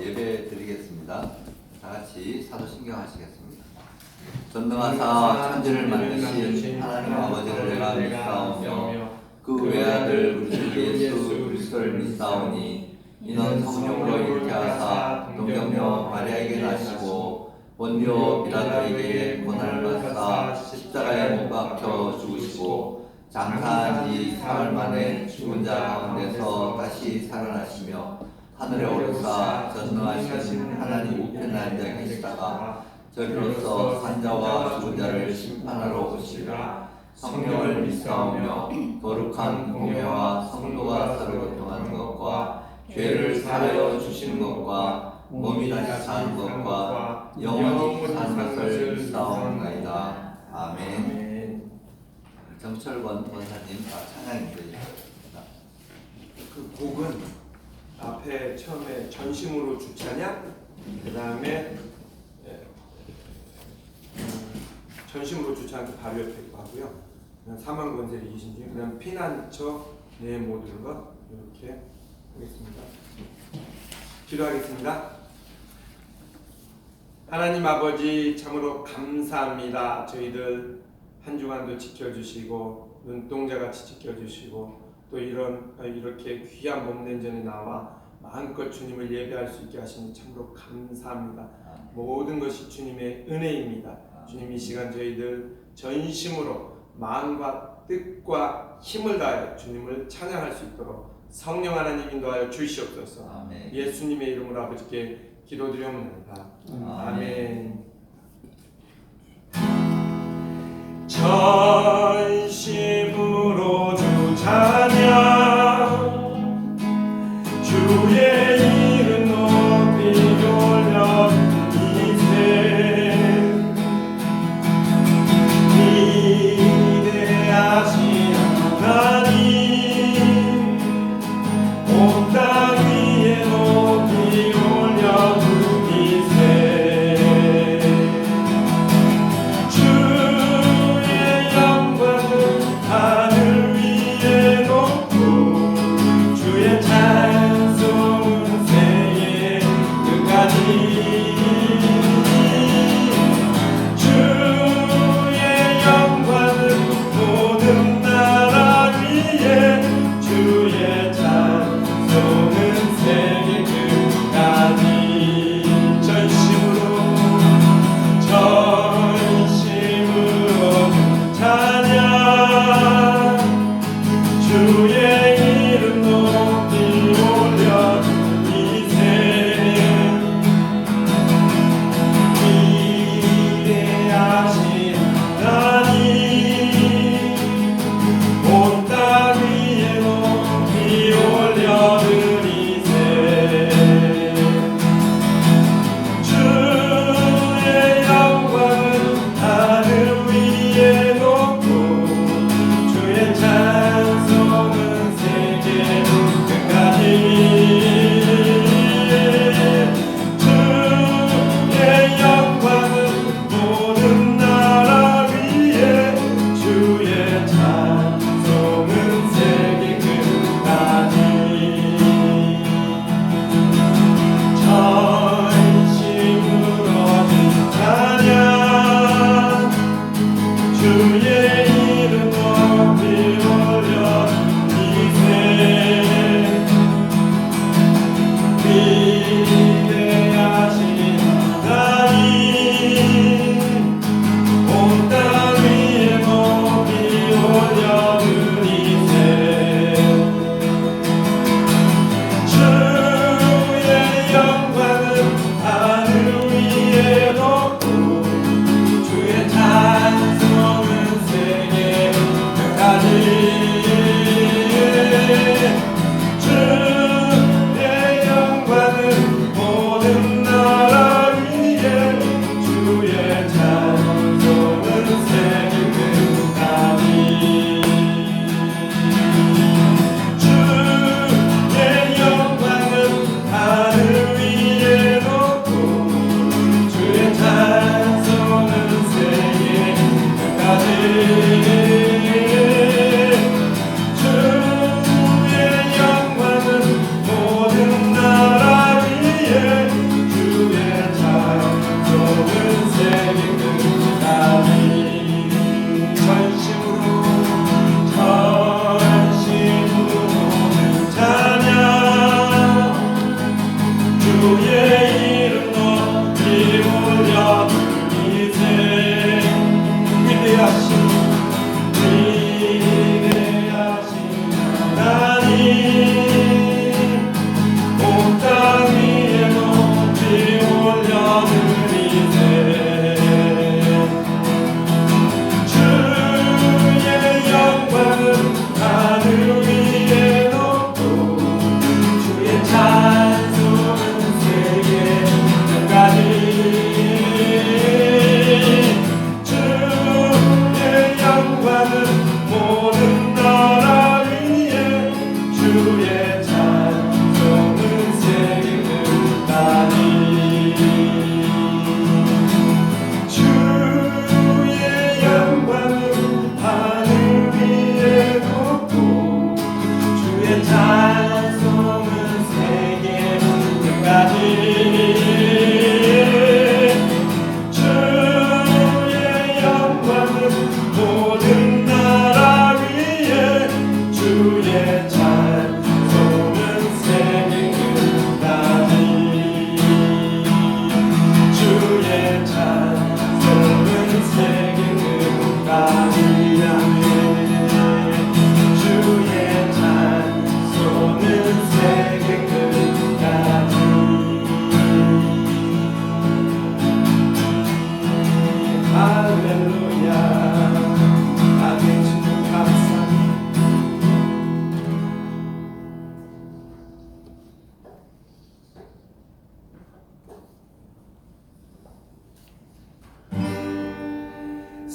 예배 드리겠습니다. 다 같이 사도신경 하시겠습니다. 전능하사 천지를 만드신 하나님 아버지를 내가 믿사오며 그 외아들 우리 주 예수 그리스도를 믿사오니 이는 성령으로 잉태하사 동정녀 마리아에게 나시고 본디오 빌라도에게 고난을 받사 십자가에 못 박혀 죽으시고 장사한 지 사흘 만에 죽은 자 가운데서 다시 살아나시며 하늘에 오르사 전능하신 하나님 우편에 앉아 계시다가 저리로서 산자와 죽은 자를 심판하러 오시리라. 성령을 믿사오며 거룩한 공회와 성도가 서로 교통하는 것과 죄를 사하여 주시는 것과 몸이 다시 사는 것과 영원히 사는 것을 믿사옵나이다. 아멘. 정철권 원사님 찬양해 주시겠습니다. 그 곡은 앞에 처음에 전심으로 주차냐, 그 다음에 전심으로 주차한 그 바로 옆에 하고요. 사망 권세를 이기신 뒤에 그다음 피난처 내 모든 것 이렇게 하겠습니다. 기도하겠습니다. 하나님 아버지 참으로 감사합니다. 저희들 한 주간도 지켜주시고 눈동자같이 지켜주시고 또 이렇게 귀한 몸된 전에 나와 마음껏 주님을 예배할 수 있게 하시니 참으로 감사합니다. 모든 것이 주님의 은혜입니다. 주님 이 시간 저희들 전심으로 마음과 뜻과 힘을 다하여 주님을 찬양할 수 있도록 성령 하나님 인도하여 주시옵소서. 아멘. 예수님의 이름으로 아버지께 기도드리옵나이다. 아멘. 전심으로 주 찬양 주의 이름 높이 올려 위대하신 하나님 온 땅 위에 높이 올려 누리세 주의 영광을 하늘 위에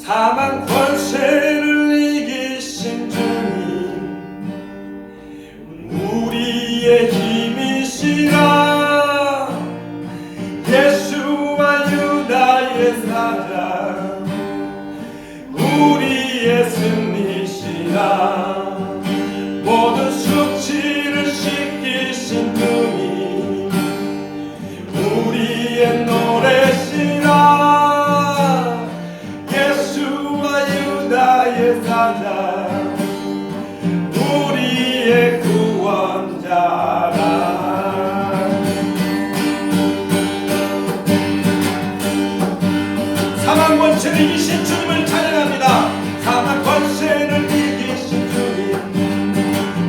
사망 권세를 이기신 주님 우리의 힘이시라 예수와 유다의 사랑 우리의 승리시라 모든 숙취를 씻기신 주님 우리의 노래시라 예수와 유다의 사자 우리의 구원자라 사망 권세를 이기신 주님을 찬양합니다. 사망 권세를 이기신 주님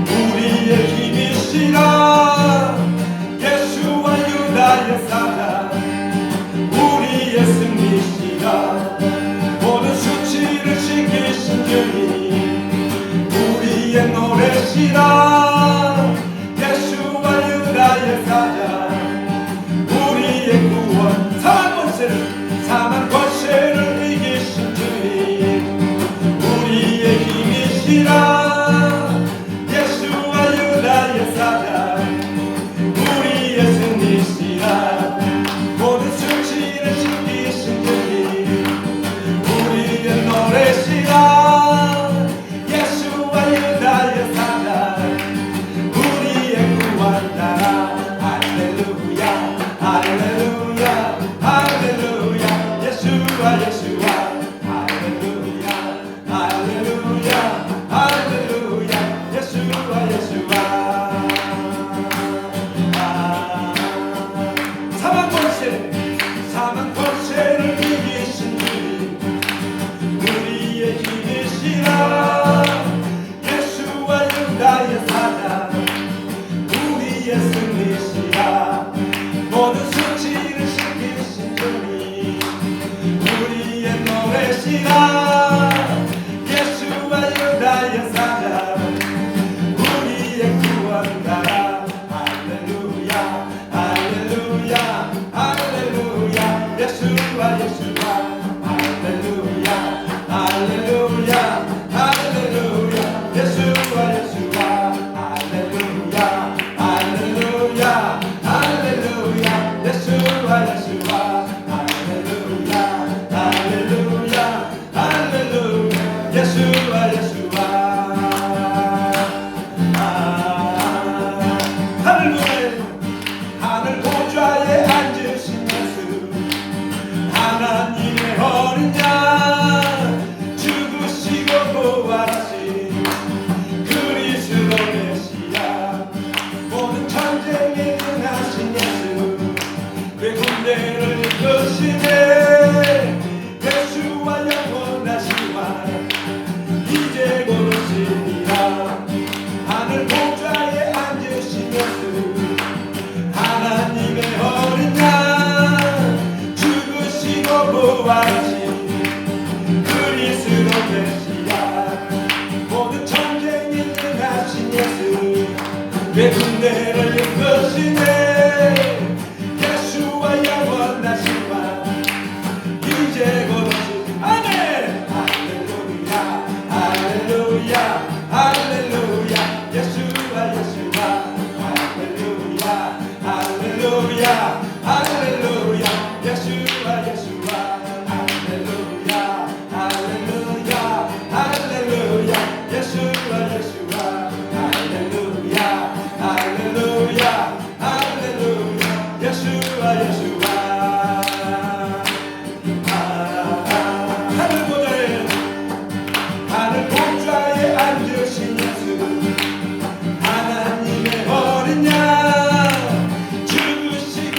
우리의 힘이시라 예수와 유다의 사자 우리의 승리시라 모든 수치를 지키신 주님 우리의 노래시라 예수와 유다의 사자 우리의 구원 사망 권세를 이기신 주님 우리의 힘이시라 예수와 유다의 사자 우리의 승리시라 모든 수치를 지키신 주님 우리의 노래시라 예수와 유다의 사자 우리의 구원자라 할렐루야 할렐루야 할렐루야 예수와 예수와 할렐루야 할렐루야 할렐루야 예수와 예수와 사망 권세를 이기신 주님 우리의 힘이시라 예수와 유다의 사자 우리의 승리시라 모든 수치를 씻기신 주님 우리의 노래시라 예수와 유다의 사자 우리의 구원자라 할렐루야 할렐루야 할렐루야 예수와 예수와 할렐루야 할렐루야 할렐루야 예수와 예수와 할렐루야 할렐루야 할렐루야 예수와 예수와 할렐루야 할렐루야 할렐루야 예수와 예수와 하늘 보좌에 앉으신 예수 하나님의 어린 양 죽으시고 부활하신 그리스도 메시아 모든 전쟁에 능하신 예수 그 군대를 이끄시네 예수와 영원하시와 이제 곧 오시리라 하늘 보좌에 앉으신 예수 하나님의 어린 양 죽으시고 부활하신 그리스도 메시아 모든 전쟁에 능하신 예수 내 군대를 이끄시네 예수와 영원하시와 이제 곧 오시 아멘 할렐루야 할렐루야 할렐루야 예수와 예수와 할렐루야 할렐루야 할렐루야 예수와 예수와 할렐루야 할렐루야 할렐루야 예수와 예수와 할렐루야 할렐루야 할렐루야 예수와 예수와 하늘 보좌에 앉으신 예수 하나님의 어린 양 죽으시고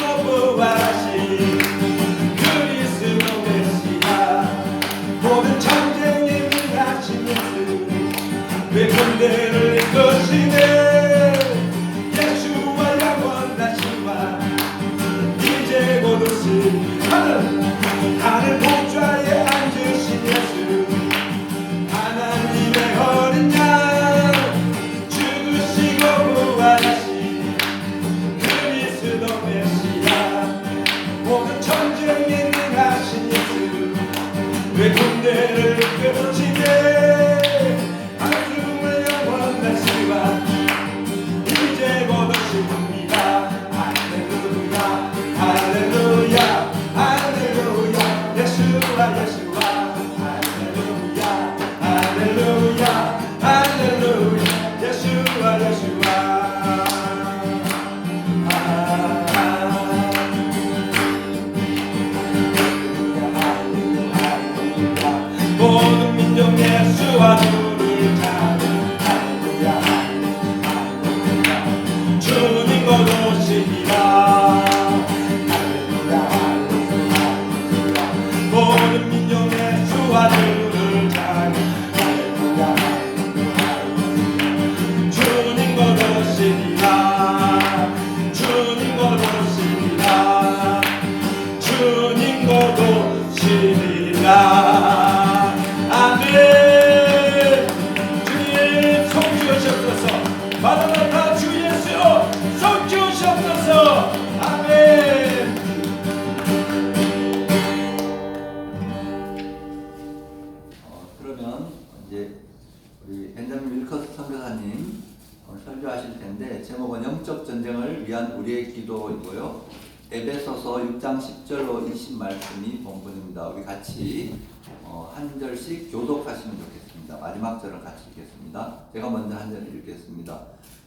위한 우리의 기도이고요. 에베소서 6장 10절로 20 말씀이 본문입니다. 우리 같이 한 절씩 교독하시면 좋겠습니다. 마지막 절을 같이 읽겠습니다. 제가 먼저 한 절 읽겠습니다.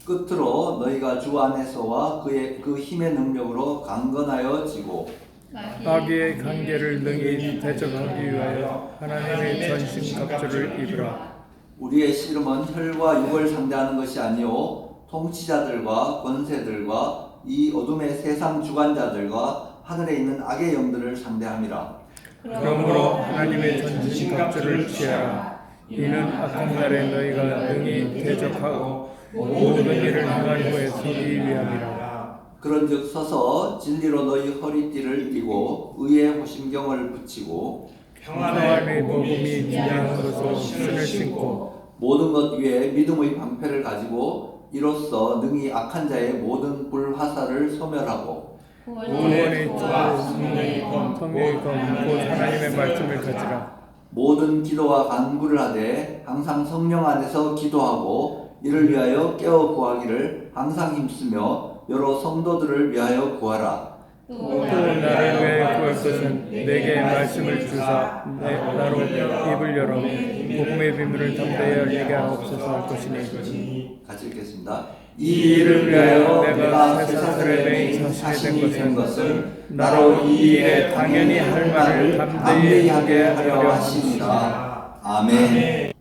끝으로 너희가 주 안에서와 그 힘의 능력으로 강건하여 지고 마귀의 관계를 능히 대적하기 위하여 하나님의 전신 갑주를 입으라. 우리의 씨름은 혈과 육을 상대하는 것이 아니요 통치자들과 권세들과 이 어둠의 세상 주관자들과 하늘에 있는 악의 영들을 상대함이라. 그러므로 하나님의 전신 갑주를 취하라. 이는 악한 날에 너희가 능히 대적하고 모든 일을 행한 후에 서기 위함이라. 그런즉 서서 진리로 너희 허리띠를 띠고 의의 호심경을 붙이고 평안의 복음이 분명한 것으로 신을 신고 모든 것 위에 믿음의 방패를 가지고 이로써 능히 악한 자의 모든 불화살을 소멸하고 구원의 주와 성령의 검 곧 하나님의 말씀을 가지라. 모든 기도와 간구를 하되 항상 성령 안에서 기도하고 이를 위하여 깨어 구하기를 항상 힘쓰며 여러 성도들을 위하여 구하라. 또 나를 위해 구할 것은 내게 말씀을 주사 나로 입을 열어 복음의 비밀을 담대히 알리게 하옵소서 할 것이니. 같이 읽겠습니다. 이 일을 위하여 내가 쇠사슬에 매인 자신이 된 것은 나로 이 일에 당연히 할 말을 담대히 하게 하려 하시니라. 아멘.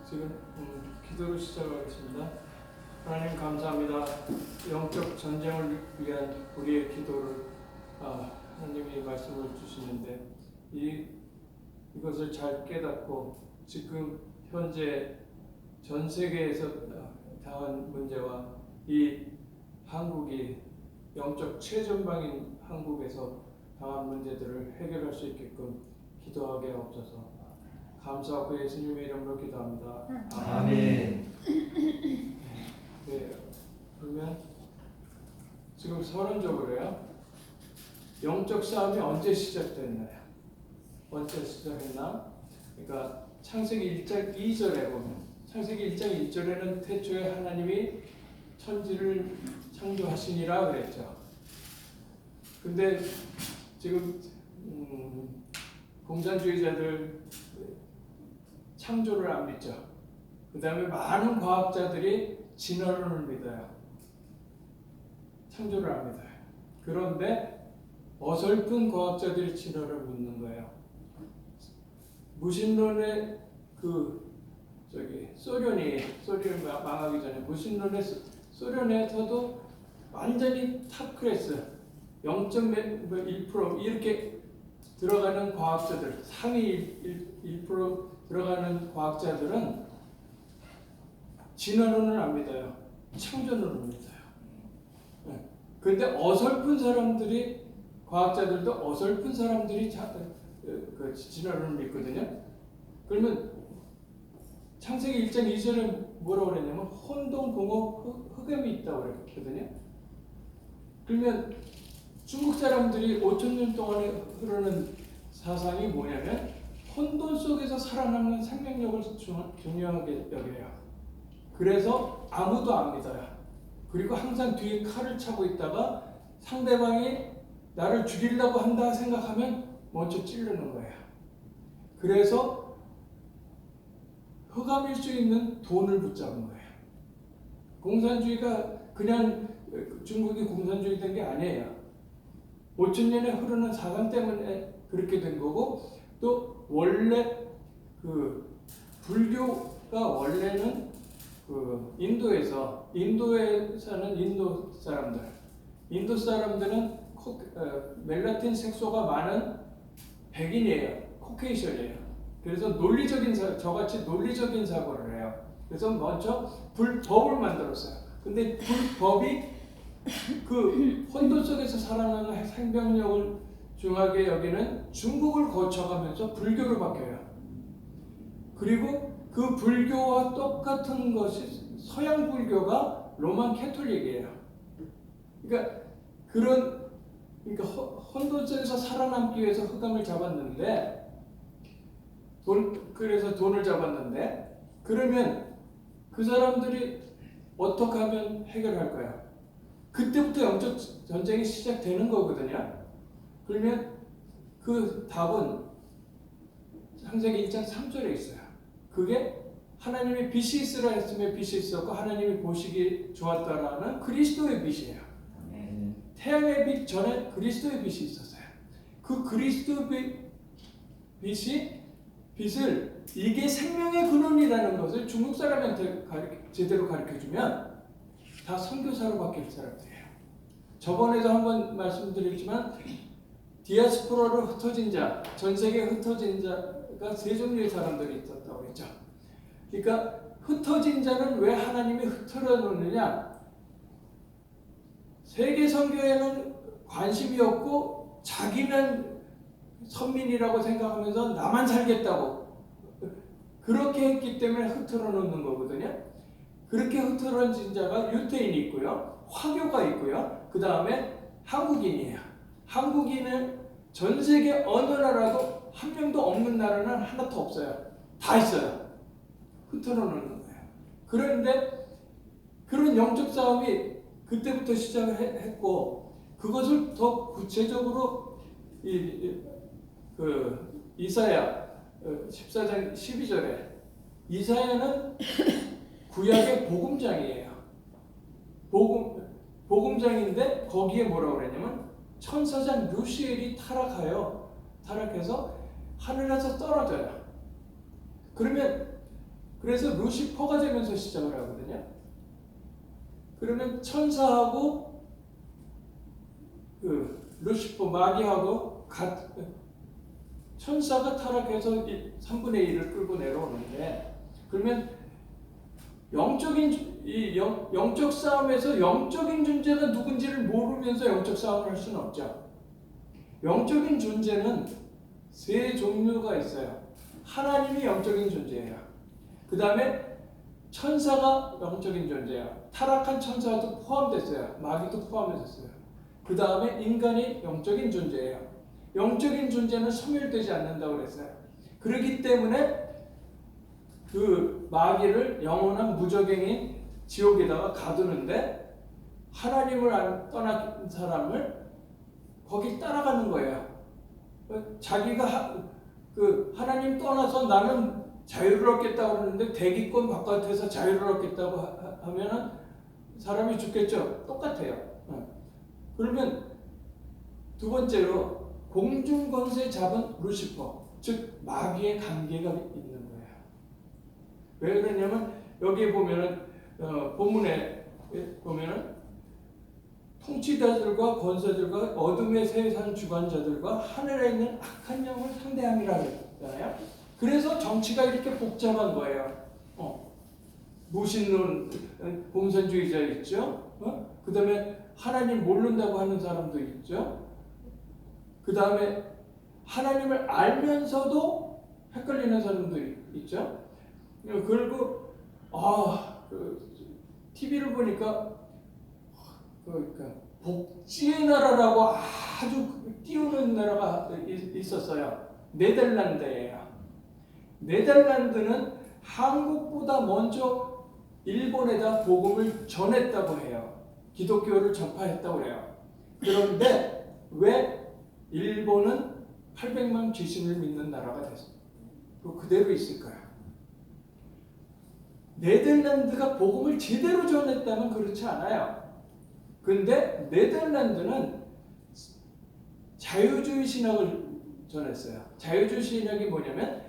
지금 기도로 시작하겠습니다. 하나님 감사합니다. 영적 전쟁을 위한 우리의 기도를 하나님이 말씀을 주시는데 이것을 잘 깨닫고 지금 현재 전 세계에서 당한 문제와 이 한국이 영적 최전방인 한국에서 당한 문제들을 해결할 수 있게끔 기도하게 하옵소서. 감사하고 예수님의 이름으로 기도합니다. 아멘. 네, 그러면 지금 서론적으로요. 영적 싸움이 언제 시작됐나요? 언제 시작했나? 그러니까 창세기 1장 2절에 보면 창세기 1장 1절에는 태초에 하나님이 천지를 창조하시니라 그랬죠. 근데 지금 공산주의자들 창조를 안 믿죠. 그 다음에 많은 과학자들이 진화론을 믿어요. 창조를 안 믿어요. 그런데 어설픈 과학자들이 진화를 믿는 거예요. 무신론의 소련이 망하기 전에 무신론의 소련에서도 완전히 탑 클래스 0.1% 이렇게 들어가는 과학자들, 상위 1% 들어가는 과학자들은 진화론을 안 믿어요. 창조론을 믿어요. 그런데 어설픈 사람들이 과학자들도 어설픈 사람들이 진화론을 믿거든요. 그러면 창세기 1장 2절에 뭐라고 그랬냐면 혼돈, 공허, 흑암이 있다고 그랬거든요. 그러면 중국 사람들이 5,000년 동안에 흐르는 사상이 뭐냐면 혼돈 속에서 살아남는 생명력을 중요하게 여겨요. 그래서 아무도 안 믿어요. 그리고 항상 뒤에 칼을 차고 있다가 상대방이 나를 죽이려고 한다 생각하면 먼저 찌르는 거예요. 그래서 흑암일 수 있는 돈을 붙잡은 거예요. 공산주의가 그냥 중국이 공산주의 된 게 아니에요. 5,000년에 흐르는 사상 때문에 그렇게 된 거고, 또 원래 불교가 원래는 인도에 사는 인도 사람들은 멜라틴 색소가 많은 백인이에요. 코케이션이에요. 그래서 저같이 논리적인 사고를 해요. 그래서 먼저 불법을 만들었어요. 근데 불법이 혼돈 속에서 살아나는 생명력을 중하게 여기는 중국을 거쳐가면서 불교로 바뀌어요. 그리고 그 불교와 똑같은 것이 서양 불교가 로만 캐톨릭이에요. 그러니까 혼돈 속에서 살아남기 위해서 흑암을 잡았는데 그래서 돈을 잡았는데 그러면 그 사람들이 어떻게 하면 해결할 거야? 그때부터 영적 전쟁이 시작되는 거거든요. 그러면 그 답은 창세기 1장 3절에 있어요. 그게 하나님이 빛이 있으라 했으면 빛이 있었고 하나님이 보시기 좋았다라는 그리스도의 빛이에요. 태양의 빛 전에 그리스도의 빛이 있었어요. 그 그리스도의 빛을 이게 생명의 근원이라는 것을 중국 사람한테 제대로 가르쳐주면 다 선교사로 바뀔 사람들이에요. 저번에도 한번 말씀드렸지만 디아스포라로 흩어진 자, 전 세계에 흩어진 자가 세 종류의 사람들이 있었다고 했죠. 그러니까 흩어진 자는 왜 하나님이 흩어져 놓느냐? 세계 선교에는 관심이 없고 자기는 선민이라고 생각하면서 나만 살겠다고 그렇게 했기 때문에 흩어져 놓는 거거든요. 그렇게 흩어진 자가 유태인이 있고요, 화교가 있고요, 그 다음에 한국인이에요. 한국인은 전 세계 어느 나라도 한 명도 없는 나라는 하나도 없어요. 다 있어요. 흩어져 놓는 거예요. 그런데 그런 영적 싸움이 그때부터 시작을 했고 그것을 더 구체적으로 이사야 14장 12절에 이사야는 구약의 복음장이에요. 복음장인데 거기에 뭐라고 그랬냐면 천사장 루시엘이 타락해서 하늘에서 떨어져요. 그래서 루시퍼가 되면서 시작을 하거든요. 그러면 천사하고 루시퍼 마귀하고 천사가 타락해서 3분의 1을 끌고 내려오는데 그러면 영적 싸움에서 영적인 존재가 누군지를 모르면서 영적 싸움을 할 수는 없죠. 영적인 존재는 세 종류가 있어요. 하나님이 영적인 존재예요. 그 다음에 천사가 영적인 존재예요. 타락한 천사도 포함됐어요. 마귀도 포함됐어요. 그 다음에 인간이 영적인 존재예요. 영적인 존재는 소멸되지 않는다고 그랬어요. 그렇기 때문에 그 마귀를 영원한 무적행인 지옥에다가 가두는데 하나님을 떠난 사람을 거기 따라가는 거예요. 자기가 하나님 떠나서 나는 자유를 얻겠다고 하는데 대기권 바깥에서 자유를 얻겠다고 하면은 사람이 죽겠죠. 똑같아요. 그러면 두 번째로 공중 권세 잡은 루시퍼, 즉 마귀의 관계가 있는 거예요. 왜 그러냐면 여기에 보면은 본문에 보면은 통치자들과 권세들과 어둠의 세상 주관자들과 하늘에 있는 악한 영을 상대함이라 그랬잖아요. 그래서 정치가 이렇게 복잡한 거예요. 무신론 공산주의자 있죠. 그 다음에 하나님 모른다고 하는 사람도 있죠. 그 다음에 하나님을 알면서도 헷갈리는 사람도 있죠. 그리고 TV를 보니까 그러니까 복지의 나라라고 아주 띄우는 나라가 있었어요. 네덜란드예요. 네덜란드는 한국보다 먼저 일본에다 복음을 전했다고 해요. 기독교를 전파했다고 해요. 그런데 왜 일본은 800만 귀신을 믿는 나라가 됐어요? 그대로 있을까요? 네덜란드가 복음을 제대로 전했다면 그렇지 않아요. 근데 네덜란드는 자유주의 신학을 전했어요. 자유주의 신학이 뭐냐면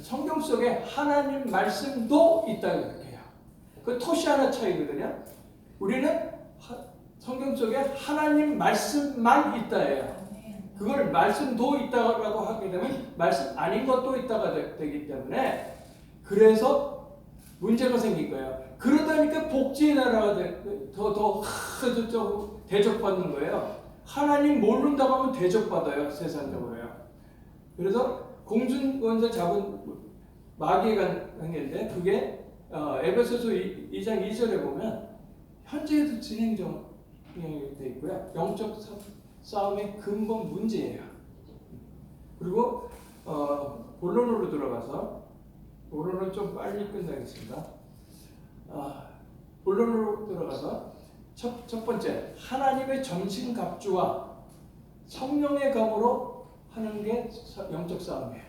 성경 속에 하나님 말씀도 있다고 해요. 그 토시 하나 차이거든요. 우리는 성경 속에 하나님 말씀만 있다예요. 그걸 말씀도 있다라고 하게 되면 말씀 아닌 것도 있다가 되기 때문에 그래서 문제가 생긴 거예요. 그러다니까 복지의 나라가 더 대접받는 거예요. 하나님 모른다고 하면 대접받아요. 세상적으로요. 그래서 공중권세 잡은 마귀의 관계인데 그게 에베소서 2장 2절에 보면 현재에도 진행되어 있고요. 영적 싸움의 근본 문제예요. 그리고 본론으로 들어가서 본론은 좀 빨리 끝나겠습니다. 본론으로 들어가서 첫 번째, 하나님의 전신갑주와 성령의 검으로 하는 게 영적 싸움이에요.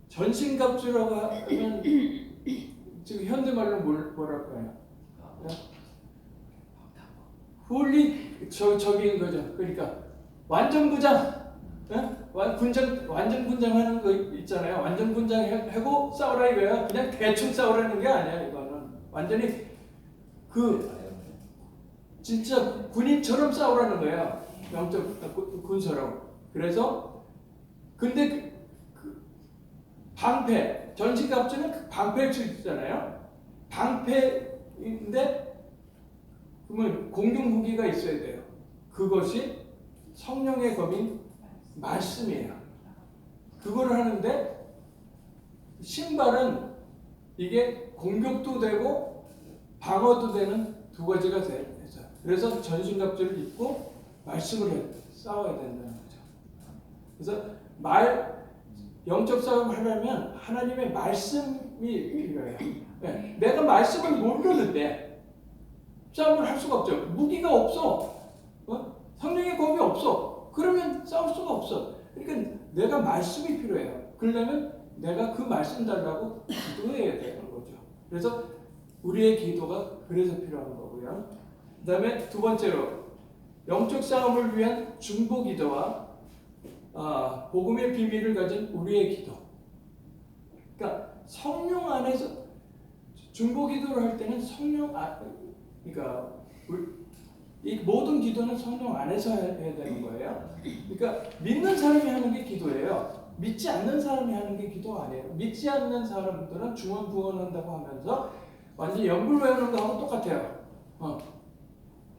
전신갑주라고 하면 지금 현대말로 뭐랄까요? 저기인 거죠. 그러니까 완전 부장, 완전 분장하는 거 있잖아요. 완전 분장하고 싸우라 이거야. 그냥 대충 싸우라는 게 아니야. 이거는 완전히 진짜 군인처럼 싸우라는 거야. 영적 군사로. 그래서 근데 방패, 전신갑주는 방패를 쓰잖아요. 방패인데 그러면 공격 무기가 있어야 돼요. 그것이 성령의 검인 말씀이에요. 그거를 하는데 신발은 이게 공격도 되고 방어도 되는 두 가지가 돼요. 그래서 전신갑주를 입고 말씀을 싸워야 된다는 거죠. 그래서 영적 싸움을 하려면 하나님의 말씀이 필요해요. 네. 내가 말씀을 모르는데 싸움을 할 수가 없죠. 무기가 없어. 성령의 검이 없어. 그러면 싸울 수가 없어. 그러니까 내가 말씀이 필요해요. 그러려면 내가 그 말씀 달라고 기도해야 되는 거죠. 그래서 우리의 기도가 그래서 필요한 거고요. 그 다음에 두 번째로 영적 싸움을 위한 중보 기도와 복음의 비밀을 가진 우리의 기도. 그러니까 성령 안에서 중보 기도를 할 때는 그러니까 이 모든 기도는 성령 안에서 해야 되는 거예요. 그러니까 믿는 사람이 하는 게 기도예요. 믿지 않는 사람이 하는 게 기도 아니에요. 믿지 않는 사람들은 중언부언한다고 하면서 완전 연불 외우는 거하고 똑같아요.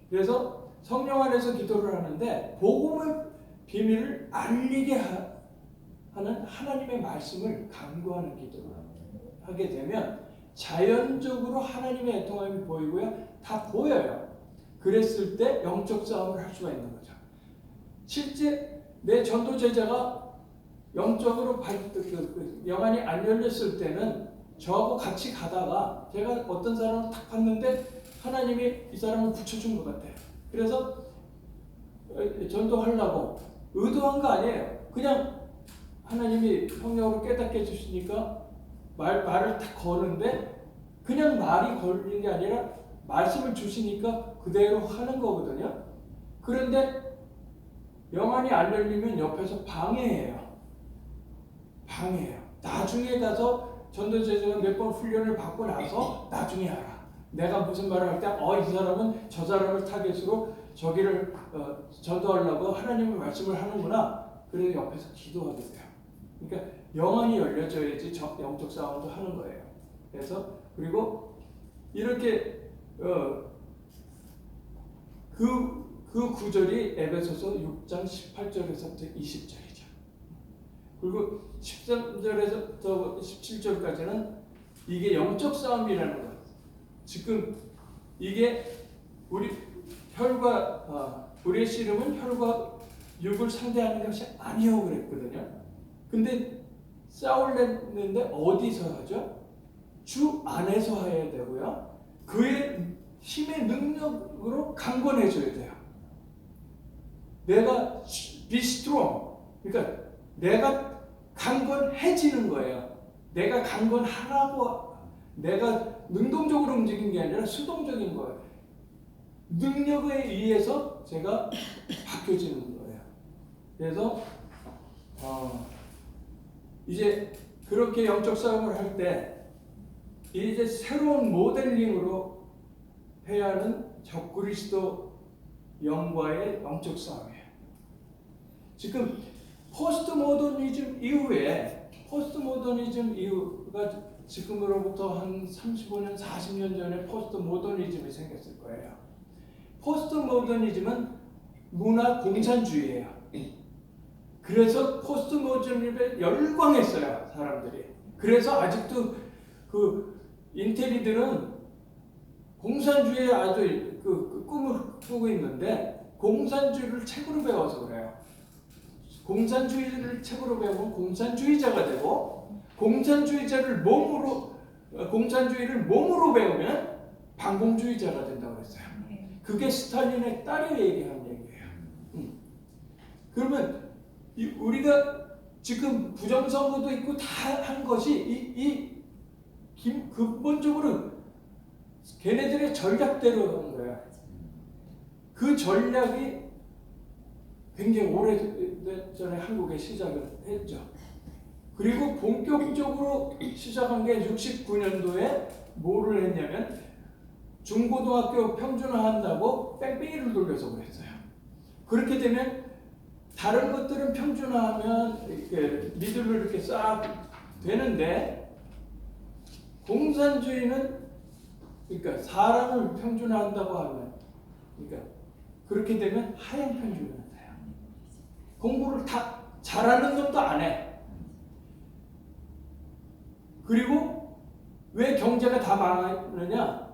그래서 성령 안에서 기도를 하는데 복음의 비밀을 알리게 하는 하나님의 말씀을 간구하는 기도를 하게 되면 자연적으로 하나님의 애통함이 보이고요. 다 보여요. 그랬을 때 영적 싸움을 할 수가 있는 거죠. 실제 내 전도 제자가 영적으로 영안이 안 열렸을 때는 저하고 같이 가다가 제가 어떤 사람을 딱 봤는데 하나님이 이 사람을 붙여준 것 같아요. 그래서 전도하려고 의도한 거 아니에요. 그냥 하나님이 성령으로 깨닫게 해주시니까 말을 딱 거는데 그냥 말이 걸린 게 아니라 말씀을 주시니까 그대로 하는 거거든요. 그런데 영안이 안 열리면 옆에서 방해해요. 나중에 가서 전도제자가 몇 번 훈련을 받고 나서 나중에 알아. 내가 무슨 말을 할 때 이 사람은 저 사람을 타겟으로 저기를 전도하려고 하나님의 말씀을 하는구나. 그래서 옆에서 기도하게 돼요. 그러니까 영안이 열려져야지 영적 싸움도 하는 거예요. 그래서 그리고 이렇게 그 구절이 에베소서 6장 18절에서부터 20절이죠. 그리고 13절에서 17절까지는 이게 영적 싸움이라는 거예요. 지금 이게 우리의 씨름은 혈과 육을 상대하는 것이 아니오 그랬거든요. 근데 싸우려는데 어디서 하죠? 주 안에서 해야 되고요. 그의 힘의 능력으로 강건해져야 돼요. 내가 be strong. 그러니까 내가 강건해지는 거예요. 내가 강건하라고 내가 능동적으로 움직이는 게 아니라 수동적인 거예요. 능력에 의해서 제가 바뀌어지는 거예요. 그래서 이제 그렇게 영적 싸움을 할 때 이제 새로운 모델링으로 해야 하는 적그리스도 영과의 영적 싸움이에요. 지금 포스트 모더니즘 이후가 지금으로부터 한 35년, 40년 전에 포스트 모더니즘이 생겼을 거예요. 포스트 모더니즘은 문화 공산주의예요. 그래서 포스트 모더니즘에 열광했어요, 사람들이. 그래서 아직도 그 인텔리들은 공산주의에 아주 꿈을 꾸고 있는데 공산주의를 책으로 배워서 그래요. 공산주의를 책으로 배우면 공산주의자가 되고 공산주의를 몸으로 배우면 반공주의자가 된다고 그랬어요. 그게 스탈린의 딸이 얘기한 얘기예요. 그러면 우리가 지금 부정선거도 있고 다 한 것이 근본적으로 걔네들의 전략대로 한 거야. 그 전략이 굉장히 오래전에 한국에 시작을 했죠. 그리고 본격적으로 시작한 게 69년도에 뭐를 했냐면 중고등학교 평준화한다고 뺑뺑이를 돌려서 그랬어요. 그렇게 되면 다른 것들은 평준화하면 이렇게 미들로 이렇게 싹 되는데 공산주의는 그러니까 사람을 평준화한다고 하면 그러니까 그렇게 되면 하향 평준화가 돼요. 공부를 다 잘하는 놈도 안 해. 그리고 왜 경제가 다 망하느냐?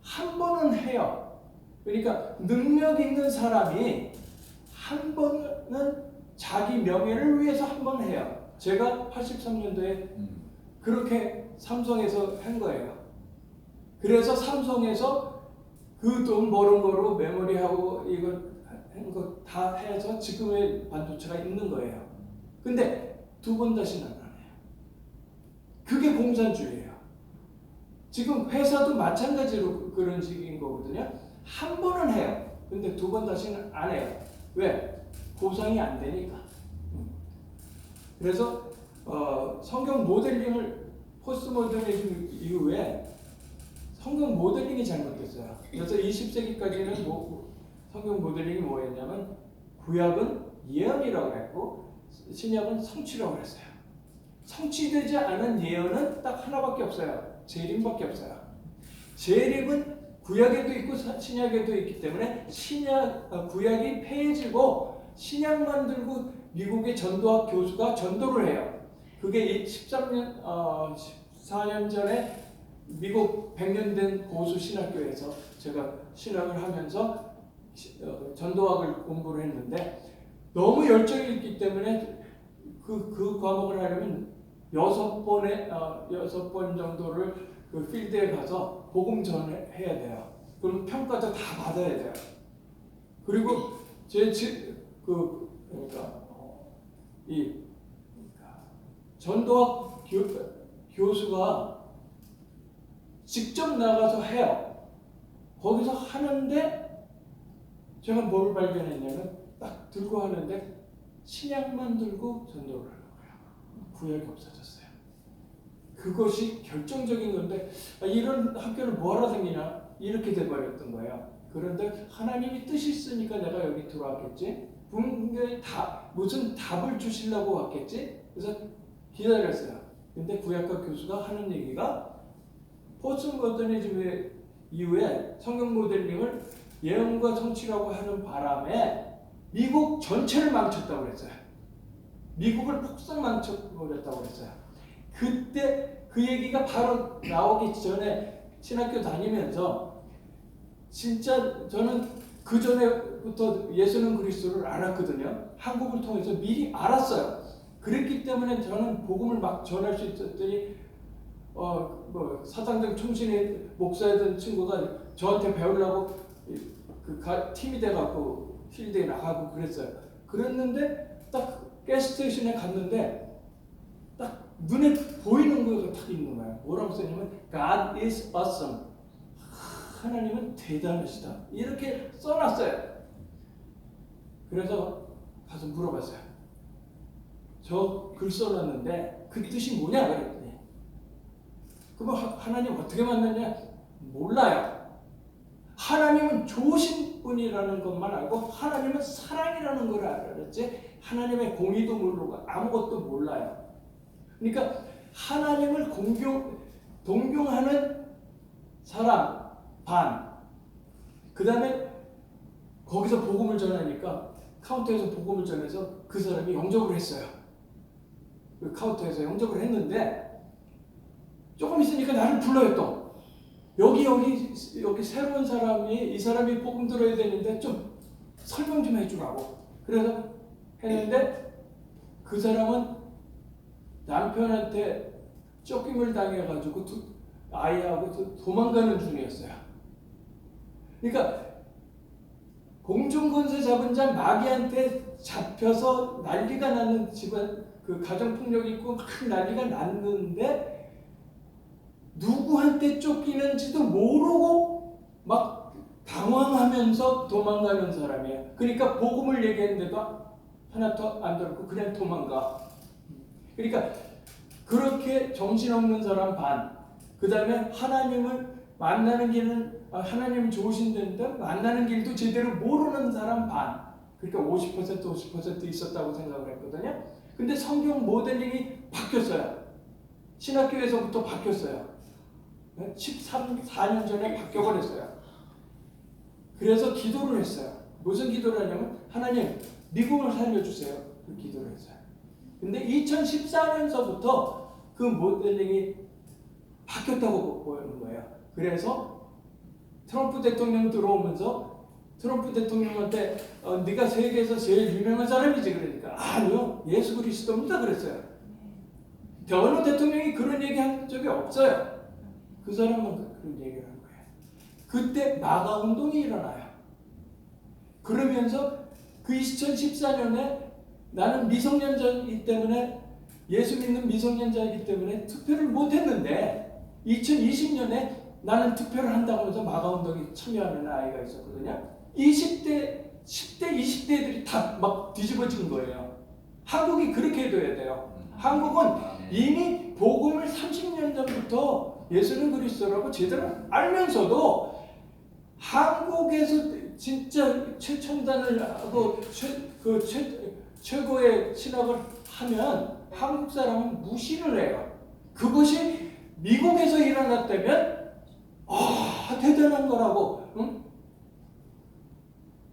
한 번은 해요. 그러니까 능력 있는 사람이 한 번은 자기 명예를 위해서 한 번 해요. 제가 83년도에 그렇게 삼성에서 한 거예요. 그래서 삼성에서 그 돈 버는 거로 메모리하고 이거 한 거 다 해서 지금의 반도체가 있는 거예요. 근데 두 번 다시는 안 해요. 그게 공산주의예요. 지금 회사도 마찬가지로 그런 식인 거거든요. 한 번은 해요. 근데 두 번 다시는 안 해요. 왜? 보상이 안 되니까. 그래서 성경 모델링을 포스트 모더니즘 이후에 성경 모델링이 잘못됐어요. 그래서 20세기까지는 성경 모델링이 뭐였냐면 구약은 예언이라고 했고 신약은 성취라고 했어요. 성취되지 않은 예언은 딱 하나밖에 없어요. 재림밖에 없어요. 재림은 구약에도 있고 신약에도 있기 때문에 구약이 폐해지고 신약만 들고 미국의 전도학 교수가 전도를 해요. 그게 14년 전에 미국 100년 된 고수 신학교에서 제가 신학을 하면서 전도학을 공부를 했는데 너무 열정이 있기 때문에 그 과목을 하려면 6번 정도를 그 필드에 가서 복음 전해야 돼요. 그럼 평가도 다 받아야 돼요. 그리고 이 전도학 교수가 직접 나가서 해요. 거기서 하는데 제가 뭘 발견했냐면 딱 들고 하는데 신약만 들고 전도를 하는 거예요. 구약이 없어졌어요. 그것이 결정적인 건데 이런 학교를 뭐하러 다니냐 이렇게 돼버렸던 거예요. 그런데 하나님이 뜻이 있으니까 내가 여기 들어왔겠지. 분명히 무슨 답을 주시려고 왔겠지. 그래서 기다렸어요. 근데 구약과 교수가 하는 얘기가 포스트 모더니즘 이후에 성경 모델링을 예언과 성취라고 하는 바람에 미국 전체를 망쳤다고 그랬어요. 미국을 폭삭 망쳐버렸다고 그랬어요. 그때 그 얘기가 바로 나오기 전에 신학교 다니면서 진짜 저는 그 전에부터 예수는 그리스도를 알았거든요. 한국을 통해서 미리 알았어요. 그랬기 때문에 저는 복음을 막 전할 수 있었더니 사상적 충신의 목사였던 친구가 저한테 배우려고 팀이 돼갖고 필드에 나가고 그랬어요. 그랬는데 딱 가스스테이션에 갔는데 딱 눈에 보이는 거가 딱 있는 거예요. 뭐라고 써냐면 God is awesome. 하나님은 대단하시다. 이렇게 써놨어요. 그래서 가서 물어봤어요. 저 글 써놨는데 그 뜻이 뭐냐 그랬더니 그럼 하나님 어떻게 만났냐? 몰라요. 하나님은 좋으신 분이라는 것만 알고 하나님은 사랑이라는 걸 알았지 하나님의 공의도 모르고 아무것도 몰라요. 그러니까 하나님을 동경하는 사람 반, 그 다음에 거기서 복음을 전하니까 카운터에서 복음을 전해서 그 사람이 영접을 했어요. 그 카운터에서 영접을 했는데 조금 있으니까 나를 불러요 또. 여기 새로운 사람이 이 사람이 복음 들어야 되는데 좀 설명 좀 해주라고. 그래서 했는데 그 사람은 남편한테 쫓김을 당해가지고 아이하고 도망가는 중이었어요. 그러니까 공중권세 잡은 자 마귀한테 잡혀서 난리가 나는 집안 그 가정폭력이 있고 막 난리가 났는데 누구한테 쫓기는지도 모르고 막 당황하면서 도망가는 사람이에요. 그러니까 복음을 얘기했는데도 하나도 안 들었고 그냥 도망가. 그러니까 그렇게 정신없는 사람 반, 그 다음에 하나님을 만나는 길은 하나님 좋으신데 만나는 길도 제대로 모르는 사람 반. 그러니까 50% 있었다고 생각을 했거든요. 근데 성경 모델링이 바뀌었어요. 신학교에서부터 바뀌었어요. 14년 전에 바뀌어버렸어요. 그래서 기도를 했어요. 무슨 기도를 하냐면 하나님 미국을 살려주세요. 그 기도를 했어요. 근데 2014년서부터 그 모델링이 바뀌었다고 보이는 거예요. 그래서 트럼프 대통령 들어오면서 트럼프 대통령한테 네가 세계에서 제일 유명한 사람이지 그러니까 아니요 예수 그리스도입니다 그랬어요. 어느 대통령이 그런 얘기한 적이 없어요. 그 사람은 그런 얘기를 한 거예요. 그때 마가 운동이 일어나요. 그러면서 그 2014년에 나는 미성년자이기 때문에 예수 믿는 미성년자이기 때문에 투표를 못했는데 2020년에 나는 투표를 한다고 하면서 마가 운동에 참여하는 아이가 있었거든요. 20대, 10대, 20대들이 다 막 뒤집어진 거예요. 한국이 그렇게 해둬야 돼요. 한국은 이미 복음을 30년 전부터 예수는 그리스도라고 제대로 알면서도 한국에서 진짜 최첨단을 하고 최고의 신학을 하면 한국 사람은 무시를 해요. 그것이 미국에서 일어났다면 대단한 거라고. 응?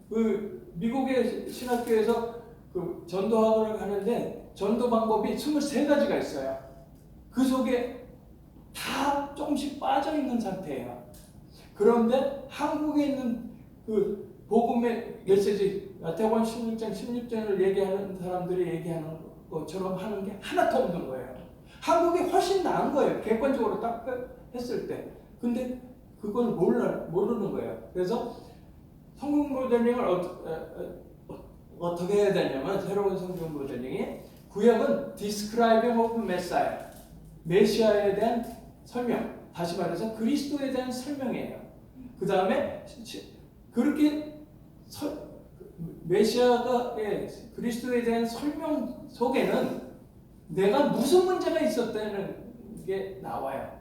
그 미국의 신학교에서 그 전도학을 하는데 전도 방법이 23가지가 있어요. 그 속에 다 조금씩 빠져 있는 상태예요. 그런데 한국에 있는 그 복음의 메시지, 마태복음 16장, 16장을 얘기하는 사람들이 얘기하는 것처럼 하는 게 하나도 없는 거예요. 한국이 훨씬 나은 거예요. 객관적으로 딱 했을 때. 근데 그걸 모르는 거예요. 그래서 성경 모델링을 어떻게 해야 되냐면 새로운 성경 모델링이 구약은 Describing of Messiah, 메시아에 대한 설명, 다시 말해서 그리스도에 대한 설명이에요. 그 다음에 그렇게 메시아가 그리스도에 대한 설명 속에는 내가 무슨 문제가 있었다는 게 나와요.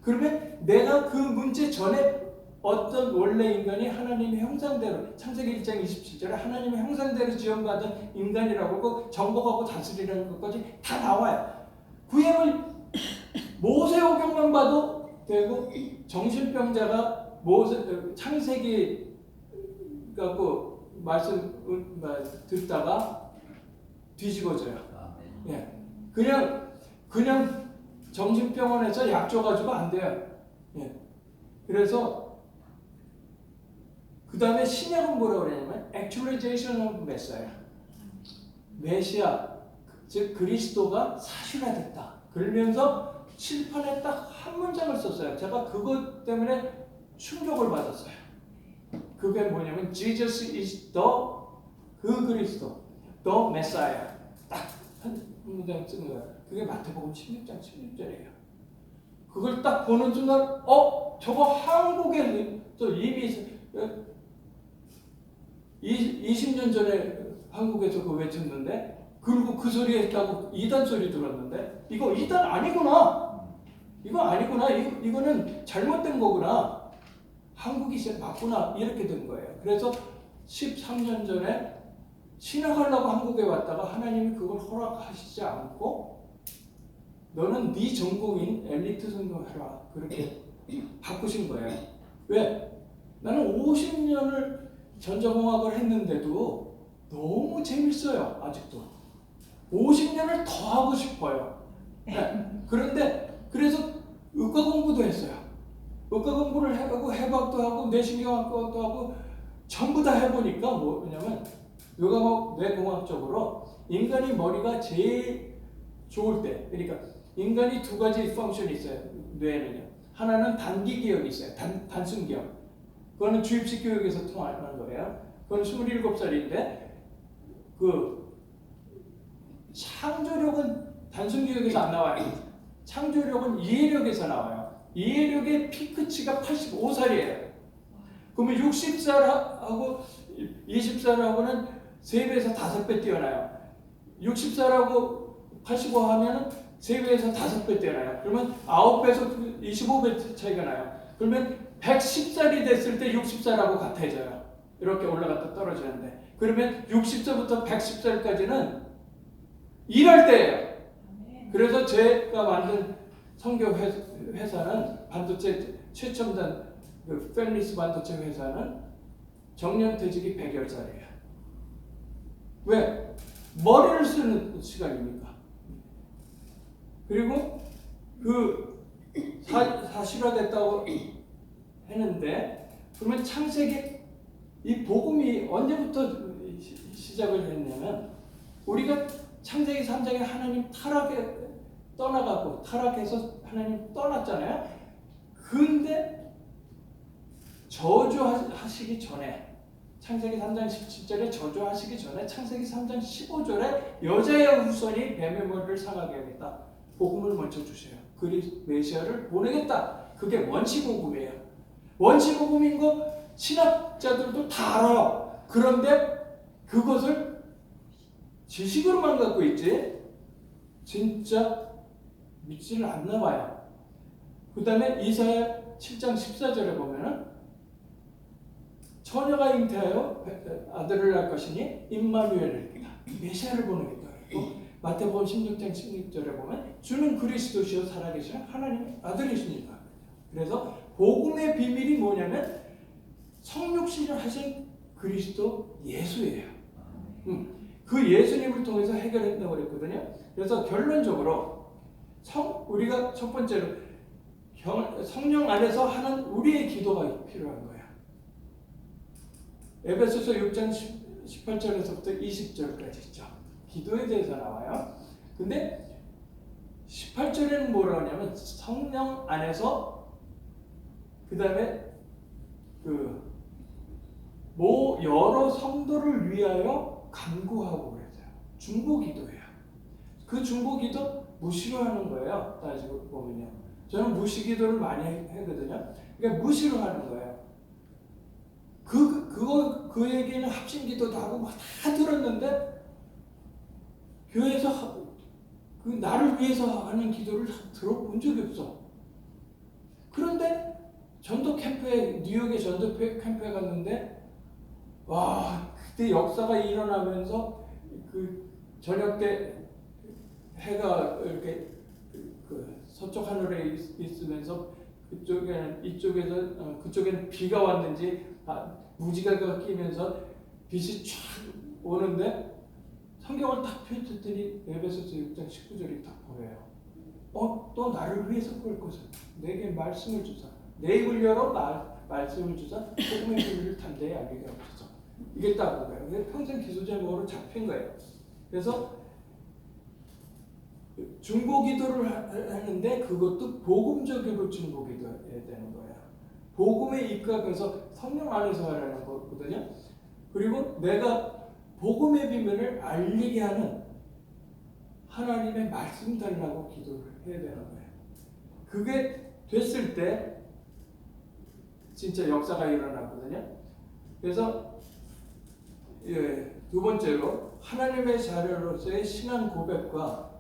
그러면 내가 그 문제 전에 어떤 원래 인간이 하나님의 형상대로 창세기 1장 27절에 하나님의 형상대로 지원받은 인간이라고 그 정복하고 다스리는 것까지 다 나와요. 구약을 모세오경만 봐도 되고 정신병자가 창세기 갖고 말씀 듣다가 뒤집어져요. 예, 그냥 정신병원에서 약 줘가지고 안 돼요. 예, 그래서 그 다음에 신약은 뭐라고 그러냐면 Actualization of Messiah, 메시아 즉 그리스도가 사실화됐다. 그러면서 칠판에 딱 한 문장을 썼어요. 제가 그것 때문에 충격을 받았어요. 그게 뭐냐면 Jesus is 그 그리스도, the Messiah. 딱 한 문장 쓴 거예요. 그게 마태복음 16장 16절이에요. 그걸 딱 보는 순간 저거 한국에 또 이미 20년 전에 한국에서 그거 외쳤는데 그리고 그 소리 했다고 이단 소리 들었는데 이거 이단 아니구나. 이거 아니구나. 이거는 잘못된 거구나. 한국이 맞구나. 이렇게 된 거예요. 그래서 13년 전에 신학하려고 한국에 왔다가 하나님이 그걸 허락하시지 않고 너는 네 전공인 엘리트 선교를 해라. 그렇게 바꾸신 거예요. 왜? 나는 50년을 전자공학을 했는데도 너무 재밌어요. 아직도. 50년을 더 하고 싶어요. 네. 그래서 의과 공부도 했어요. 의과 공부를 해보고 해박도 하고 뇌신경학과도 하고 전부 다 해보니까 뭐냐면 뇌공학적으로 인간이 머리가 제일 좋을 때, 그러니까 인간이 두 가지 펑션이 있어요. 뇌는요. 하나는 단기 기억이 있어요. 단순 기억. 그거는 주입식 교육에서 통하는 거예요. 그건 27살인데 그 창조력은 단순 교육에서 안 나와요. 창조력은 이해력에서 나와요. 이해력의 피크치가 85살이에요. 그러면 60살하고 20살하고는 3배에서 5배 뛰어나요. 60살하고 85 하면은 3배에서 5배 뛰어나요. 그러면 9배에서 25배 차이가 나요. 그러면 110살이 됐을 때 60살하고 같아져요. 이렇게 올라갔다 떨어지는데. 그러면 60살부터 110살까지는 일할 때예요. 그래서 제가 만든 성교 회사는 반도체 최첨단 그 펠리스 반도체 회사는 정년퇴직이 100여살이에요. 왜? 머리를 쓰는 시간이니까. 그리고 그 사실화됐다고 했는데 그러면 창세기 이 복음이 언제부터 시작을 했냐면 우리가 창세기 3장에 하나님 타락에 떠나가고 타락해서 하나님 떠났잖아요. 근데 저주하시기 전에 창세기 3장 17절에 저주하시기 전에 창세기 3장 15절에 여자의 후손이 뱀의 머리를 상하게 하겠다. 복음을 먼저 주셔요. 그리 메시아를 보내겠다. 그게 원시복음이에요. 원시복음인 거 신학자들도 다 알아요. 그런데 그것을 지식으로만 갖고 있지 진짜 믿지를 않나 봐요. 그 다음에 이사야 7장 14절에 보면은 처녀가 잉태하여 아들을 낳을 것이니 임마누엘을 메시아를 보내겠다. 마태복음 16장 16절에 보면 주는 그리스도시요 살아계시는 하나님의 아들이시니까. 그래서 복음의 비밀이 뭐냐면 성육신을 하신 그리스도 예수예요. 그 예수님을 통해서 해결했다고 그랬거든요. 그래서 결론적으로 우리가 첫 번째로 성령 안에서 하는 우리의 기도가 필요한 거예요. 에베소서 6장 18절에서부터 20절까지 있죠. 기도에 대해서 나와요. 근데 18절에는 뭐라고 하냐면 성령 안에서 그 다음에 여러 성도를 위하여 간구하고 그랬어요. 중보기도예요. 그 중보기도 무시로 하는 거예요. 따지고 보면요. 저는 무시기도를 많이 하거든요. 그러니까 무시로 하는 거예요. 그 얘기는 합심기도도 하고 다 들었는데 교회에서 나를 위해서 하는 기도를 들어본 적이 없어. 그런데 전도 캠프에 뉴욕의 전도 캠프에 갔는데 와 그때 역사가 일어나면서 그 저녁 때 해가 이렇게 서쪽 하늘에 있으면서 그쪽에는 비가 왔는지 무지개가 끼면서 빛이 쫙 오는데 성경을 딱 펼쳤더니 에베소서 6장 19절이 딱 보여요. 또 나를 위해서 꿀 것을 내게 말씀을 주사 내 입을 열어 말씀을 주사 복음의 비밀을 담대히 알게 하옵소서. 이게 딱 보여요. 평생 기도 제목으로 잡힌 거예요. 그래서 중보기도를 하는데 그것도 복음적으로 중보기도해야 되는 거예요. 복음에 입각해서 성령 안에서 하라는 거거든요. 그리고 내가 복음의 비밀을 알리게 하는 하나님의 말씀 달라고 기도를 해야 되는 거예요. 그게 됐을 때 진짜 역사가 일어나거든요. 그래서 두 번째로 하나님의 자녀로서의 신앙 고백과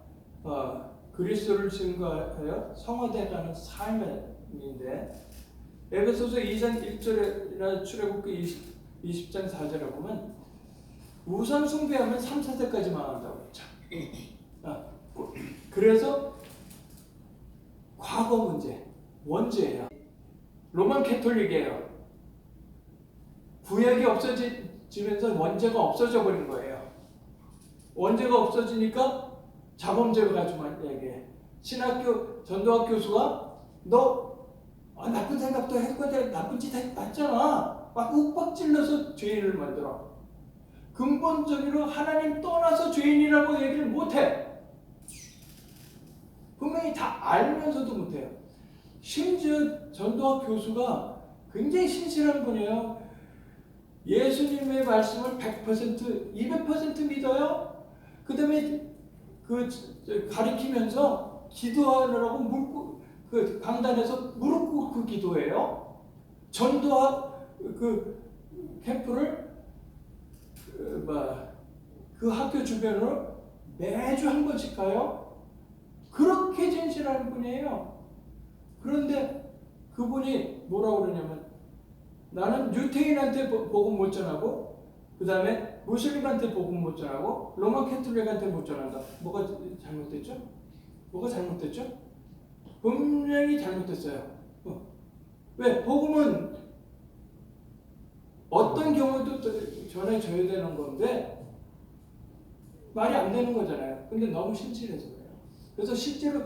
그리스도를 증거하여 성화돼가는 삶인데 에베소서 2장 1절이나 출애굽기 20장 4절에 보면 우상 숭배하면 3, 4대까지 망한다고 했죠. 그래서 과거 문제, 원죄예요. 로만 캐톨릭이에요. 구약이 없어지면서 원죄가 없어져 버린 거예요. 원죄가 없어지니까 자범죄가 가지고 얘기해. 신학교 전도학 교수가 너 나쁜 생각도 했고 나쁜 짓 했잖아. 막 윽박 찔러서 죄인을 만들어. 근본적으로 하나님 떠나서 죄인이라고 얘기를 못해. 분명히 다 알면서도 못해요. 심지어 전도학 교수가 굉장히 신실한 분이에요. 예수님의 말씀을 100%, 200% 믿어요. 그 다음에 가리키면서 기도하느라고 그 강단에서 무릎 꿇고 기도해요. 전도와 캠프를 그 학교 주변으로 매주 한 번씩 가요. 그렇게 진실한 분이에요. 그런데 그분이 뭐라고 그러냐면 나는 유태인한테 복음 못 전하고 그 다음에 무슬림한테 복음 못 전하고 로마 캐톨릭한테 못 전한다. 뭐가 잘못됐죠? 뭐가 잘못됐죠? 분명히 잘못됐어요. 왜? 복음은 어떤 경우도 전해줘야 되는 건데 말이 안 되는 거잖아요. 근데 너무 신실해서 그래요. 그래서 실제로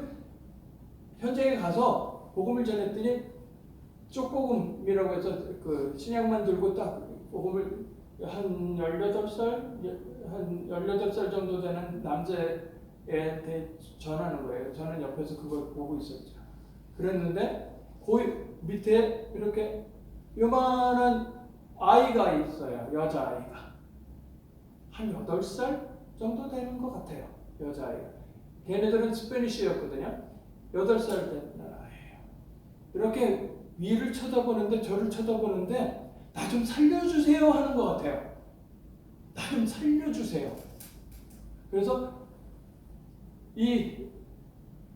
현장에 가서 복음을 전했더니 쪽복음이라고 해서 그 신약만 들고 딱 복음을 한 18살 정도 되는 남자애한테 전하는 거예요. 저는 옆에서 그걸 보고 있었죠. 그랬는데 그 밑에 이렇게 요만한 아이가 있어요. 여자아이가. 한 8살 정도 되는 것 같아요. 여자아이가. 걔네들은 스페니쉬였거든요. 8살 된 아이예요. 이렇게 위를 쳐다보는데 저를 쳐다보는데 나 좀 살려주세요 하는 것 같아요. 나 좀 살려주세요. 그래서 이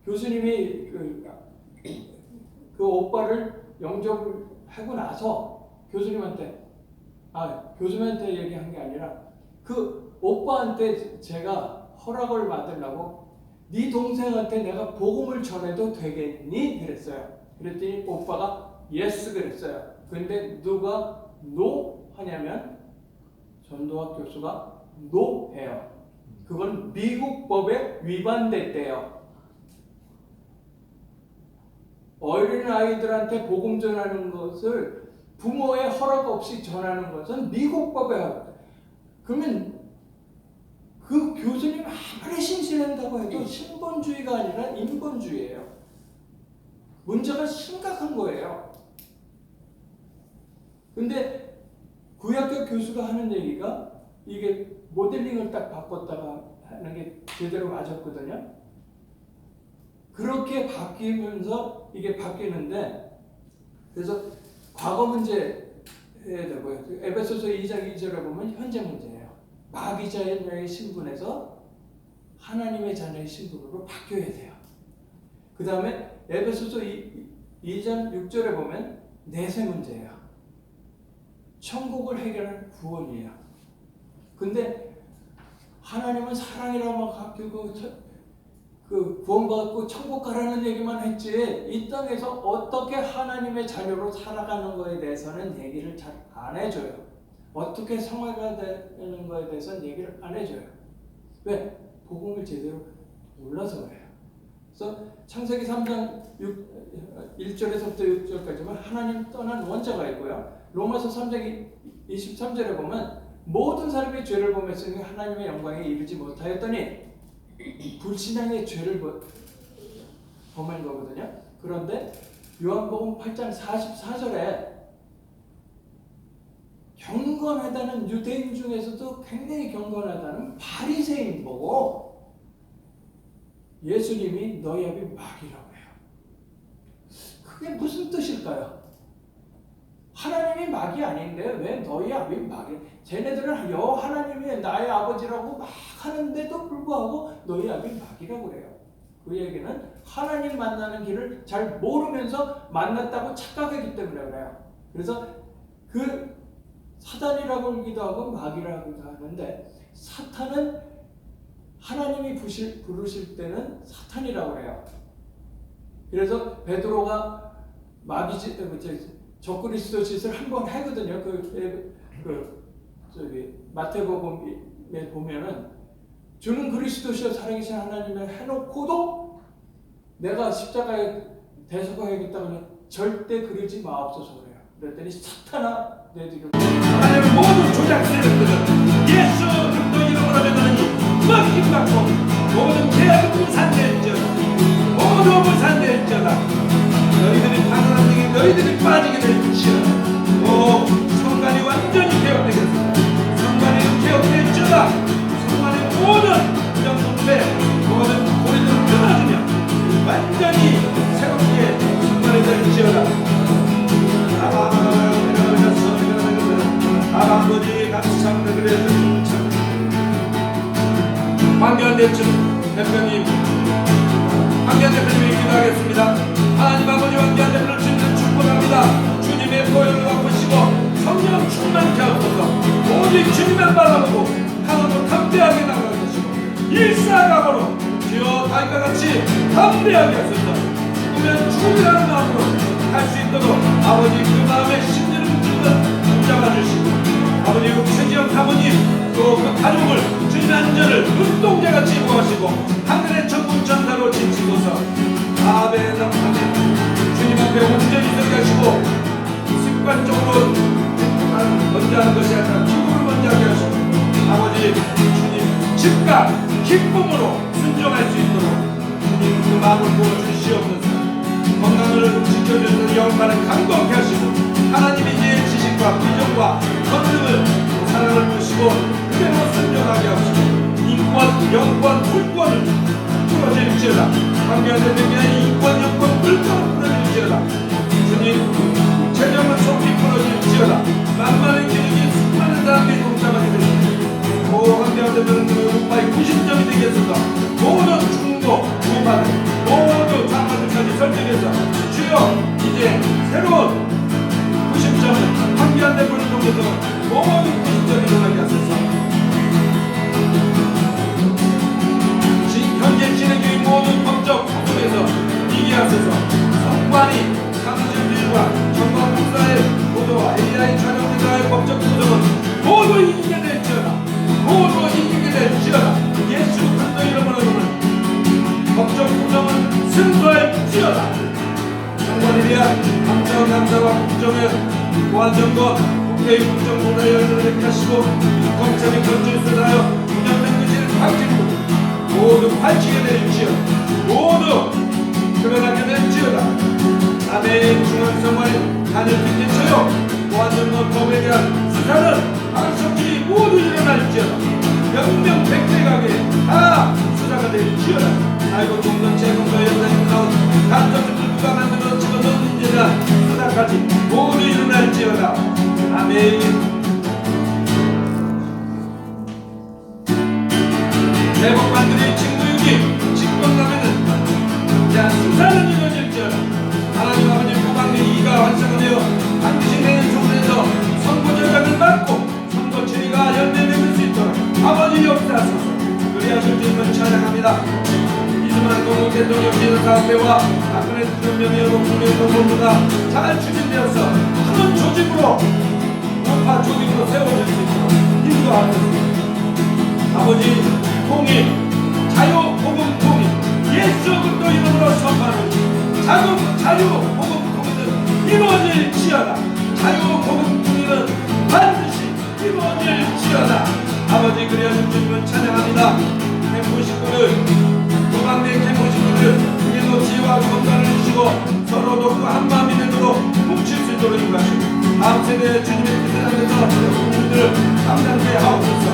교수님이 그 오빠를 영접을 하고 나서 교수님한테 얘기한 게 아니라 그 오빠한테 제가 허락을 받으려고 네 동생한테 내가 복음을 전해도 되겠니? 그랬어요. 그랬더니 오빠가 예스 그랬어요. 근데 누가 노 하냐면 전도학 교수가 노 해요. 그건 미국 법에 위반됐대요. 어린 아이들한테 복음 전하는 것을 부모의 허락 없이 전하는 것은 미국 법에. 그러면 그 교수님 아무리 신실한다고 해도 신본주의가 아니라 인본주의예요. 문제가 심각한 거예요. 근데 구약교 교수가 하는 얘기가 이게 모델링을 딱 바꿨다가 하는 게 제대로 맞았거든요. 그렇게 바뀌면서 이게 바뀌는데 그래서 과거 문제 해야 되고요. 에베소서 2장 2절에 보면 현재 문제예요. 마귀자의 신분에서 하나님의 자녀의 신분으로 바뀌어야 돼요. 그 다음에 에베소서 2장 6절에 보면 내세 문제예요. 천국을 해결하는 구원이에요. 근데 하나님은 사랑이라고 바뀌고 그 구원받고 천국 가라는 얘기만 했지 이 땅에서 어떻게 하나님의 자녀로 살아가는 거에 대해서는 얘기를 잘 안 해줘요. 어떻게 성화가 되는 거에 대해서는 얘기를 안 해줘요. 왜? 복음을 제대로 몰라서 그래요. 그래서 창세기 3장 1절에서부터 6절까지만 하나님 떠난 원자가 있고요. 로마서 3장 23절에 보면 모든 사람이 죄를 범했으니 하나님의 영광에 이르지 못하였더니 불신앙의 죄를 범한 거거든요. 그런데 요한복음 8장 44절에 경건하다는 유대인 중에서도 굉장히 경건하다는 바리새인 보고 예수님이 너희 아비 마귀라고 해요. 그게 무슨 뜻일까요? 하나님이 마귀 아닌데 왜 너희 아비 마귀? 쟤네들은 하나님이 나의 아버지라고 막 하는데도 불구하고 너희 아비 마귀라고 그래요. 그 얘기는 하나님 만나는 길을 잘 모르면서 만났다고 착각하기 때문에 그래요. 그래서 그 사단이라고 하기도 하고 마귀라고도 하는데 사탄은 하나님이 부르실 때는 사탄이라고 해요. 그래서 베드로가 적그리스도 짓을 한번 하거든요. 마태복음에 보면은 주는 그리스도시여 살아계신 하나님을 해놓고도 내가 십자가에 대속하겠다 그러면 절대 그러지 마옵소서 그래요. 그랬더니 사탄아 내 뒤로 하나님의 모든 조작 세력들은 예수 그리스도 이름으로 명하니 먹힘받고 모든 죄악은 무산될지어다. 모두 무산될지어다. 너희들이 파는 안정에 너희들이 빠지게 될지어다. 그래서 참 황교안 대표님 기도하겠습니다. 하나님 아버지 황교안 대표를 주님을 축복합니다. 주님의 보혈을 갚으시고 성령 충만케 하소서. 오직 주님만 바라보고 하나도 담대하게 나갈 것이고 일사각오로 주여 다윗과 같이 담대하게 하소서. 죽으면 죽으리라는 마음으로 할 수 있도록 아버지 그 마음의 심리를 붙잡아 주시고 아버지 최지영 사모님 또 그 가족을 주님의 안전을 눈동자같이 보호하시고 하늘의 천군 천사로 지키소서. 아멘 아멘. 주님 앞에 온전히 서가시고 습관적으로 먼저 하는 것이 아니라 기쁨을 먼저 하게 하시고 아버지 주님 즉각 기쁨으로 순종할 수 있도록 주님 그 마음을 부어주시옵소서. 건강을 지켜주셔서 영광을 강건케 하시고 하나님의 이제 지식과 비전과 권능을 사랑을 주시고 그대로 순종하게 하시고 인권, 영권, 물권을 풀어주실지어다. 황교안 대표님의 인권, 영권, 물권을 풀어주실지어다. 주님 재정을 속히 풀어주실지어다. 만만의 기능이 수많은 사람들이 동참하게 되시고 황교안 대표는 오빠의 90점이 되겠습니다. 모든 중도, 우파들 모두 장관들까지 설득해서 주여 이제 새로운 90점을 황교안 대표를 통해서 모든 90점이 일어나게 하소서. 현재 진행 중인 모든 법적 구속에서 이기게 하소서. 성관이 사무실들과 정관 목사의 보도와 AI 촬영자의 법적 구속은 모두 이기게 될지어다. 모두 이기게 될지어다. 예수 그리스도 이름으로는 법적 구속은 승소할지어다. 정관에 대한 감사원 감사와 국정의 보안정권 국회의 국정보다 열을 하시고 검찰이 결정에 수사하여 운영된 것을 밝히고 모두 밝히게 될지어다. 모두 드러나게 될지어다. 아멘. 중앙선관위 단일 빈대처요 보안정권 법에 대한 수사는 방송들이 모두 일어날지어다. 명명백백하게 다 수사가 될지어다. 아이고 공동체 공동연단에서 간접적으로 누가 만들어 집어넣은 문제나 수사까지 모두 일어날지어다. 아멘. 대법관들의 직무유기, 직권남에는 수사는 이루어질지어다. 하나님 아버지 후방의 이의가 완성되어 반드시 내년 총선에서 선거 전략을 막고 선거 체리가 열매 맺을 수 있도록 아버지 역사하소서. 그리하실 주님을 찬양합니다. 이승만 동국 대통령 비서사업회와 박근혜 대통령의 목소리에서 모두 다 잘 추진되어서 큰 조직으로 우파 조직으로 세워질 수 있도록 인도하소서. 아버지 통일, 자유, 복음 통일, 예수 그리스도 이름으로 선포하는 자유, 복음 통일은 이루어질지어다. 자유, 복음 통일은 반드시 이루어질지어다. 아버지 그리하신 주님을 찬양합니다. 캠프 식구들, 도망된 캠프 식구들 그래도 지혜와 건강을 주시고 서로 돕고 한마음이 되도록 뭉칠 수 있도록 인도하시고 다음 세대의 주님의 뜻을 하면서 우리들을 감당케 하옵소서.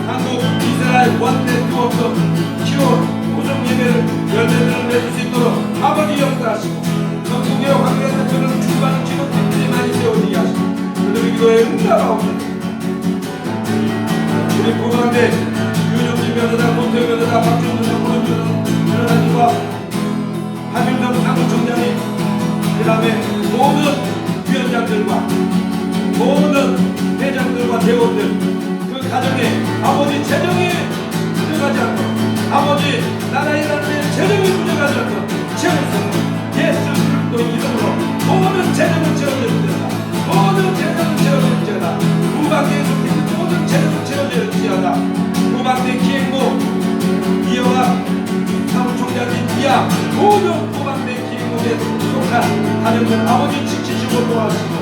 한국, 이스라엘, 원내 투어서 키워 고정 예배를 열매를 맺을 수 있도록 아버지 역사하시고 전국의 황교안 대표를 출발하는 기독교인들이 많이 세워지게 하시고 그들의 기도에 응답하옵소서. 우리 부부한테 유영진 변호사, 노태우 변호사, 박준호 변호사님과 한민정 사무총장이 그 다음에 모든 위원장들과 모든 회장들과 대원들 그 가정에 아버지 재정이 부족하지 않고 아버지 나라의 재정이 부족하지 않고 채워주소서. 예수 그리스도 이름으로 모든 재정을 채워주시옵소서. 모든 재정을 채워주시옵소서. 우방에 속해 모든 재정을 채워주시옵소서. 우방대 기행부 이어와 사무총장인 이하 모든 우방대 기행부에 속한 가정들 아버지 지키시고 도와주시고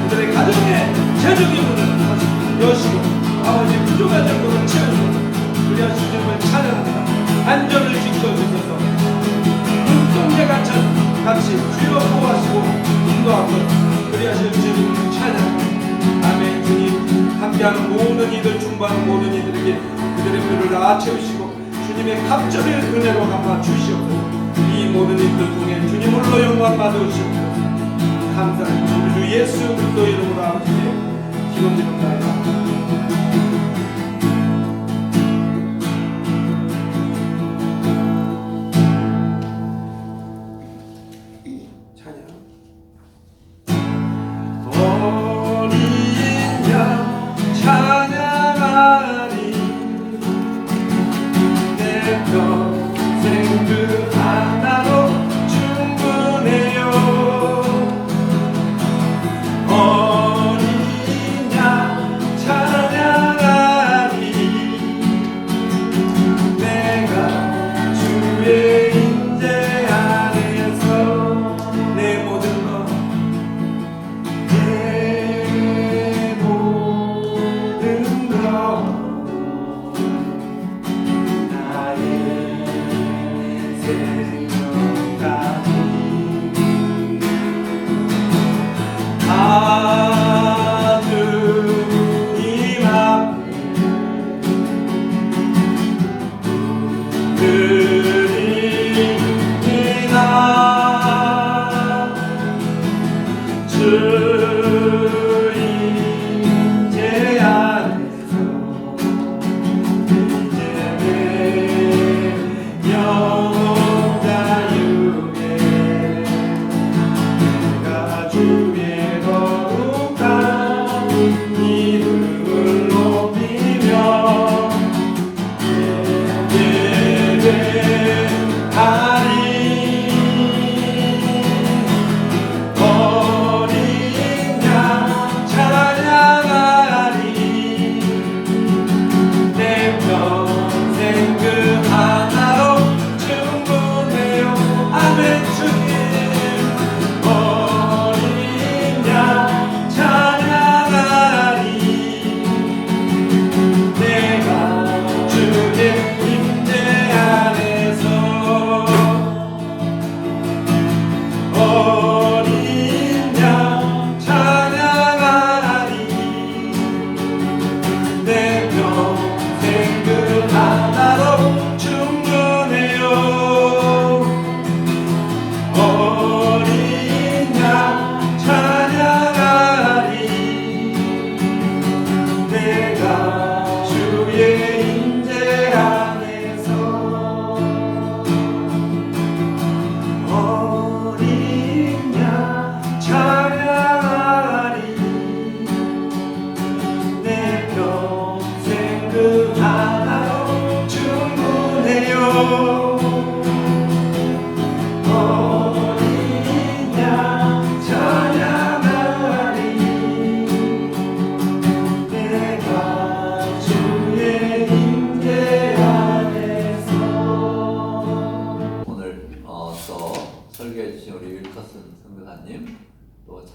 그들의 가정에 재정이 부족하시고 여시고 아버지 부족한 정도를 채워주소서. 그리하신 주님을 찬양합니다. 안전을 지켜주소서. 눈동자같이 주여 보호하시고 인도하고 그리하신 주님을 찬양합니다. 아멘. 주님 함께하는 모든 이들 중보하는 모든 이들에게 그들의 뼈를 다 채우시고 주님의 갑절의 은혜로 갚아 주시옵소서. 이 모든 이들 중에 주님으로 영광 받으시옵소서. 감사합니다. 우리 주 예수 그리스도 이름으로 아버지께 기도드립니다.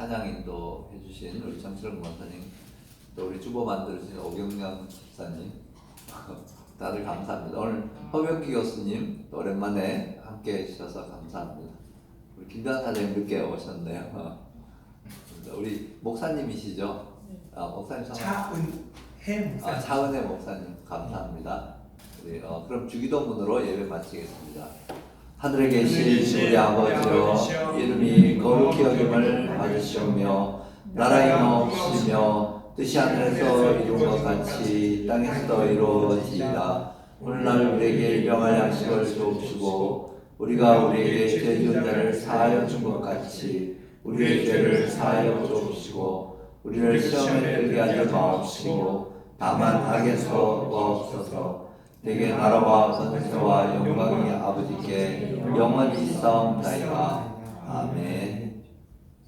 찬양인도 해주신 우리 정철근 권사님, 또 우리 주보 만들어주신 오경량 집사님, 다들 감사합니다. 오늘 허병기 교수님 또 오랜만에 함께 해주셔서 감사합니다. 우리 김단 사장님 늦게 오셨네요. 우리 목사님이시죠? 목사님 차은혜 목사. 차은혜 목사님 감사합니다. 우리 그럼 주기도문으로 예배 마치겠습니다. 하늘에 계신 우리 아버지여, 이름이 거룩히 여김을 받으시오며 나라의 나옵시며 뜻이 하늘에서 이룬 것 같이 땅에서도 이루어지이다. 오늘날 우리에게 일용할 양식을 주옵시고 우리가 우리에게 죄 지은 자를 사하여 준 것 같이 우리의 죄를 사하여 주옵시고 우리를 시험에 들게 하지 마옵시고 다만 악에서 구하옵소서. 대개 나라와 권세와 영광이 아버지께 영원히 있사옵나이다. 아멘.